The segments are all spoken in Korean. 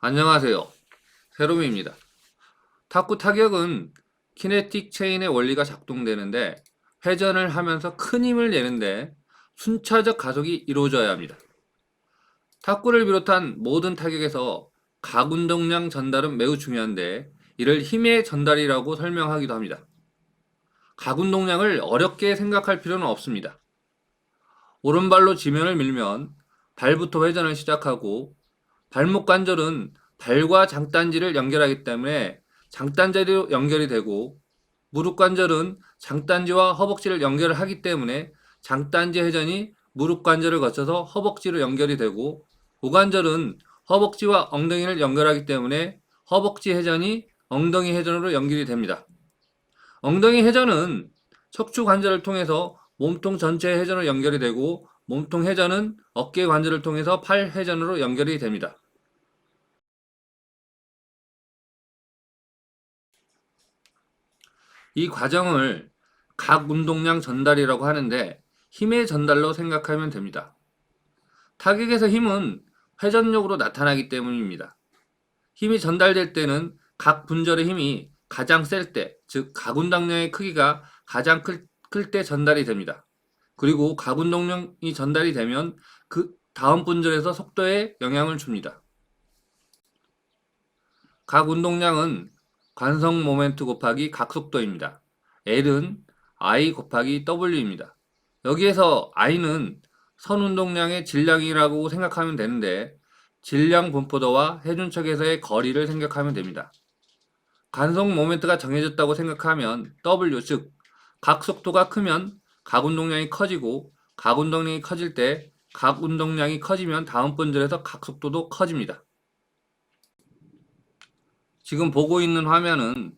안녕하세요. 세롬입니다. 탁구 타격은 키네틱 체인의 원리가 작동되는데 회전을 하면서 큰 힘을 내는데 순차적 가속이 이루어져야 합니다. 탁구를 비롯한 모든 타격에서 각운동량 전달은 매우 중요한데 이를 힘의 전달이라고 설명하기도 합니다. 각운동량을 어렵게 생각할 필요는 없습니다. 오른발로 지면을 밀면 발부터 회전을 시작하고 발목 관절은 발과 장단지를 연결하기 때문에 장단지로 연결이 되고 무릎 관절은 장단지와 허벅지를 연결하기 때문에 장단지 회전이 무릎 관절을 거쳐서 허벅지로 연결이 되고 고관절은 허벅지와 엉덩이를 연결하기 때문에 허벅지 회전이 엉덩이 회전으로 연결이 됩니다. 엉덩이 회전은 척추 관절을 통해서 몸통 전체 회전으로 연결이 되고 몸통 회전은 어깨 관절을 통해서 팔 회전으로 연결이 됩니다. 이 과정을 각 운동량 전달이라고 하는데 힘의 전달로 생각하면 됩니다. 타격에서 힘은 회전력으로 나타나기 때문입니다. 힘이 전달될 때는 각 분절의 힘이 가장 셀 때, 즉 각운동량의 크기가 가장 클 때 전달이 됩니다. 그리고 각운동량이 전달이 되면 그 다음 분절에서 속도에 영향을 줍니다. 각 운동량은 관성 모멘트 곱하기 각속도입니다. L은 I 곱하기 W입니다. 여기에서 I는 선 운동량의 질량이라고 생각하면 되는데 질량 분포도와 해준척에서의 거리를 생각하면 됩니다. 관성 모멘트가 정해졌다고 생각하면 W 즉 각속도가 크면 각운동량이 커지고 각운동량이 커질 때 각운동량이 커지면 다음 분절에서 각속도도 커집니다. 지금 보고 있는 화면은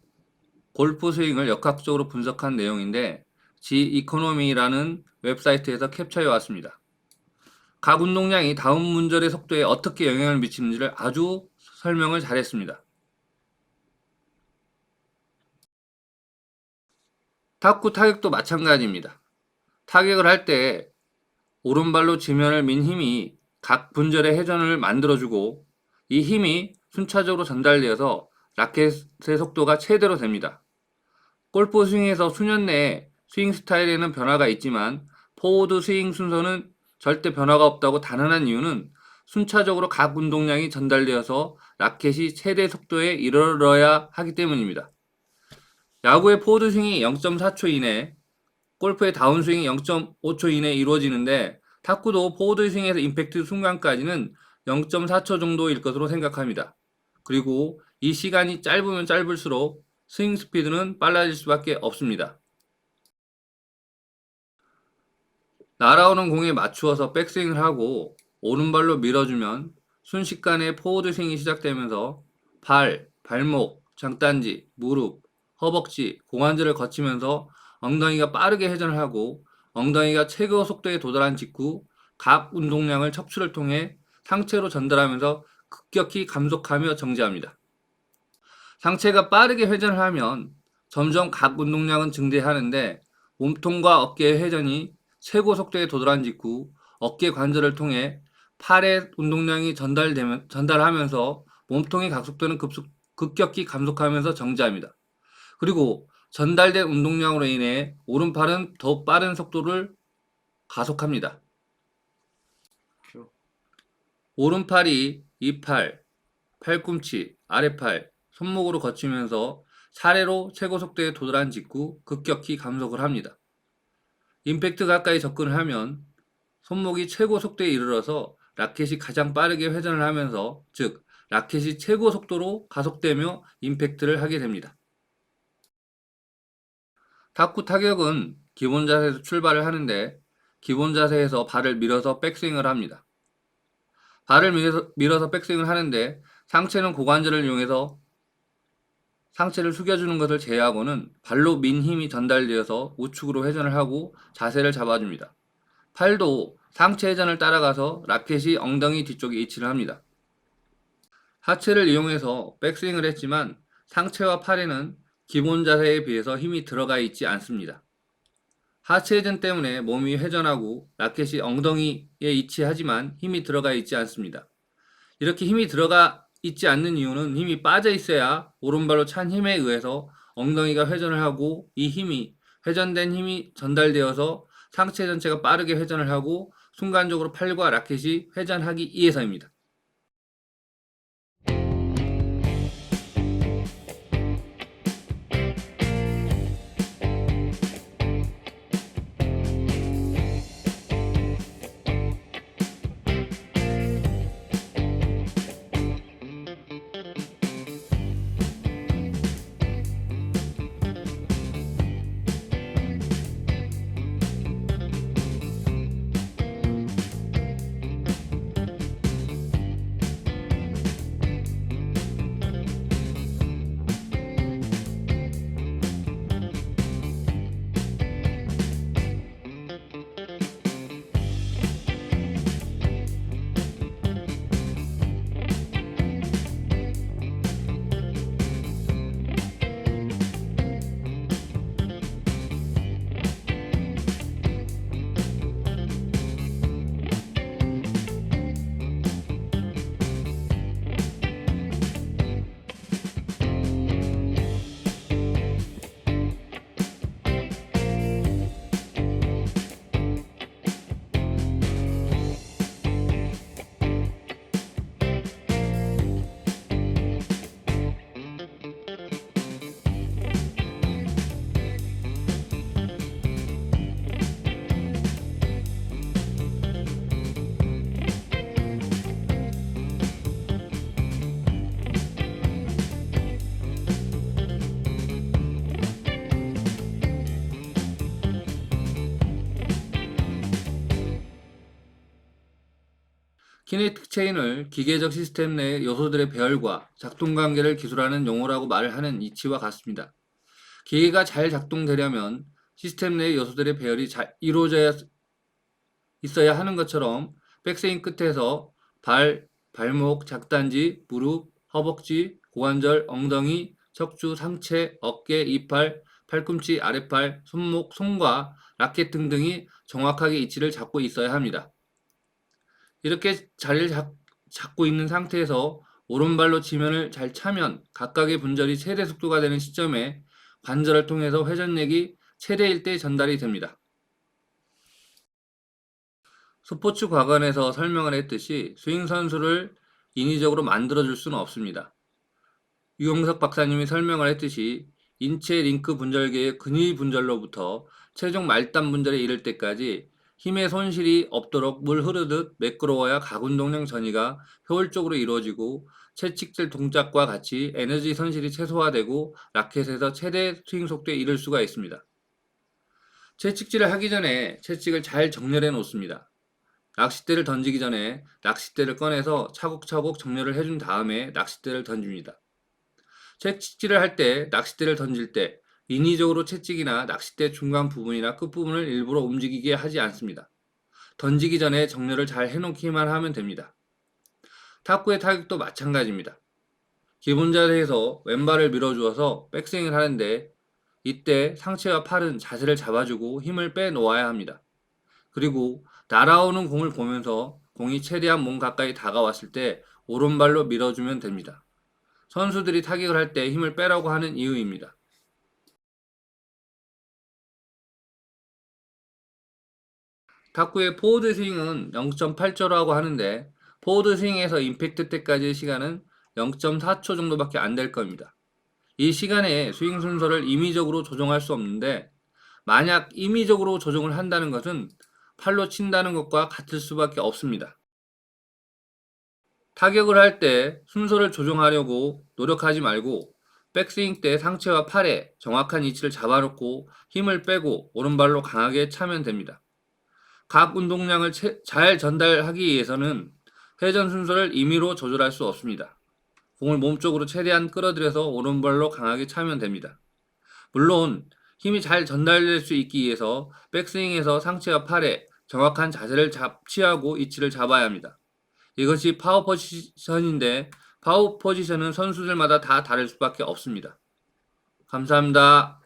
골프 스윙을 역학적으로 분석한 내용인데 지이코노미라는 웹사이트에서 캡처해 왔습니다. 각 운동량이 다음 문절의 속도에 어떻게 영향을 미치는지를 아주 설명을 잘했습니다. 탁구 타격도 마찬가지입니다. 타격을 할 때 오른발로 지면을 민 힘이 각 분절의 회전을 만들어주고 이 힘이 순차적으로 전달되어서 라켓의 속도가 최대로 됩니다. 골프 스윙에서 수년 내에 스윙 스타일에는 변화가 있지만 포워드 스윙 순서는 절대 변화가 없다고 단언한 이유는 순차적으로 각 운동량이 전달되어서 라켓이 최대 속도에 이르러야 하기 때문입니다. 야구의 포워드 스윙이 0.4초 이내, 골프의 다운스윙이 0.5초 이내에 이루어지는데 탁구도 포워드 스윙에서 임팩트 순간까지는 0.4초 정도일 것으로 생각합니다. 그리고 이 시간이 짧으면 짧을수록 스윙 스피드는 빨라질 수밖에 없습니다. 날아오는 공에 맞추어서 백스윙을 하고 오른발로 밀어주면 순식간에 포워드 스윙이 시작되면서 발, 발목, 장단지, 무릎, 허벅지, 고관절을 거치면서 엉덩이가 빠르게 회전을 하고 엉덩이가 최고 속도에 도달한 직후 각 운동량을 척추를 통해 상체로 전달하면서 급격히 감속하며 정지합니다. 상체가 빠르게 회전을 하면 점점 각 운동량은 증대하는데 몸통과 어깨의 회전이 최고 속도에 도달한 직후 어깨 관절을 통해 팔의 운동량이 전달하면서 몸통의 각속도는 급격히 감속하면서 정지합니다. 그리고 전달된 운동량으로 인해 오른팔은 더 빠른 속도를 가속합니다. 오른팔이 이팔, 팔꿈치, 아래팔, 손목으로 거치면서 차례로 최고 속도에 도달한 직후 급격히 감속을 합니다. 임팩트 가까이 접근을 하면 손목이 최고 속도에 이르러서 라켓이 가장 빠르게 회전을 하면서 즉 라켓이 최고 속도로 가속되며 임팩트를 하게 됩니다. 탁구 타격은 기본 자세에서 출발을 하는데 기본 자세에서 발을 밀어서 백스윙을 합니다. 발을 밀어서 백스윙을 하는데 상체는 고관절을 이용해서 상체를 숙여주는 것을 제외하고는 발로 민 힘이 전달되어서 우측으로 회전을 하고 자세를 잡아줍니다. 팔도 상체 회전을 따라가서 라켓이 엉덩이 뒤쪽에 위치를 합니다. 하체를 이용해서 백스윙을 했지만 상체와 팔에는 기본 자세에 비해서 힘이 들어가 있지 않습니다. 하체 회전 때문에 몸이 회전하고 라켓이 엉덩이에 위치하지만 힘이 들어가 있지 않습니다. 이렇게 힘이 들어가 있지 않는 이유는 힘이 빠져 있어야 오른발로 찬 힘에 의해서 엉덩이가 회전을 하고, 이 힘이 회전된 힘이 전달되어서 상체 전체가 빠르게 회전을 하고 순간적으로 팔과 라켓이 회전하기 위해서입니다. 키네틱 체인을 기계적 시스템 내의 요소들의 배열과 작동 관계를 기술하는 용어라고 말을 하는 이치와 같습니다. 기계가 잘 작동되려면 시스템 내의 요소들의 배열이 잘 이루어져 있어야 하는 것처럼 백스윙 끝에서 발, 발목, 작단지, 무릎, 허벅지, 고관절, 엉덩이, 척추, 상체, 어깨, 이팔, 팔꿈치, 아랫팔, 손목, 손과 라켓 등등이 정확하게 위치를 잡고 있어야 합니다. 이렇게 자리를 잡고 있는 상태에서 오른발로 지면을 잘 차면 각각의 분절이 최대 속도가 되는 시점에 관절을 통해서 회전력이 최대일 때 전달이 됩니다. 스포츠 과관에서 설명을 했듯이 스윙 선수를 인위적으로 만들어줄 수는 없습니다. 유영석 박사님이 설명을 했듯이 인체 링크 분절계의 근위 분절로부터 최종 말단 분절에 이를 때까지 힘의 손실이 없도록 물 흐르듯 매끄러워야 각운동량 전이가 효율적으로 이루어지고 채찍질 동작과 같이 에너지 손실이 최소화되고 라켓에서 최대 스윙 속도에 이를 수가 있습니다. 채찍질을 하기 전에 채찍을 잘 정렬해 놓습니다. 낚싯대를 던지기 전에 낚싯대를 꺼내서 차곡차곡 정렬을 해준 다음에 낚싯대를 던집니다. 채찍질을 할 때 낚싯대를 던질 때 인위적으로 채찍이나 낚싯대 중간 부분이나 끝부분을 일부러 움직이게 하지 않습니다. 던지기 전에 정렬을 잘 해놓기만 하면 됩니다. 탁구의 타격도 마찬가지입니다. 기본 자세에서 왼발을 밀어주어서 백스윙을 하는데 이때 상체와 팔은 자세를 잡아주고 힘을 빼놓아야 합니다. 그리고 날아오는 공을 보면서 공이 최대한 몸 가까이 다가왔을 때 오른발로 밀어주면 됩니다. 선수들이 타격을 할 때 힘을 빼라고 하는 이유입니다. 탁구의 포워드 스윙은 0.8초라고 하는데 포워드 스윙에서 임팩트 때까지의 시간은 0.4초 정도밖에 안 될 겁니다. 이 시간에 스윙 순서를 임의적으로 조정할 수 없는데 만약 임의적으로 조정을 한다는 것은 팔로 친다는 것과 같을 수밖에 없습니다. 타격을 할 때 순서를 조정하려고 노력하지 말고 백스윙 때 상체와 팔에 정확한 위치를 잡아놓고 힘을 빼고 오른발로 강하게 차면 됩니다. 각 운동량을 잘 전달하기 위해서는 회전 순서를 임의로 조절할 수 없습니다. 공을 몸쪽으로 최대한 끌어들여서 오른발로 강하게 차면 됩니다. 물론 힘이 잘 전달될 수 있기 위해서 백스윙에서 상체와 팔에 정확한 자세를 취하고 위치를 잡아야 합니다. 이것이 파워 포지션인데 파워 포지션은 선수들마다 다 다를 수밖에 없습니다. 감사합니다.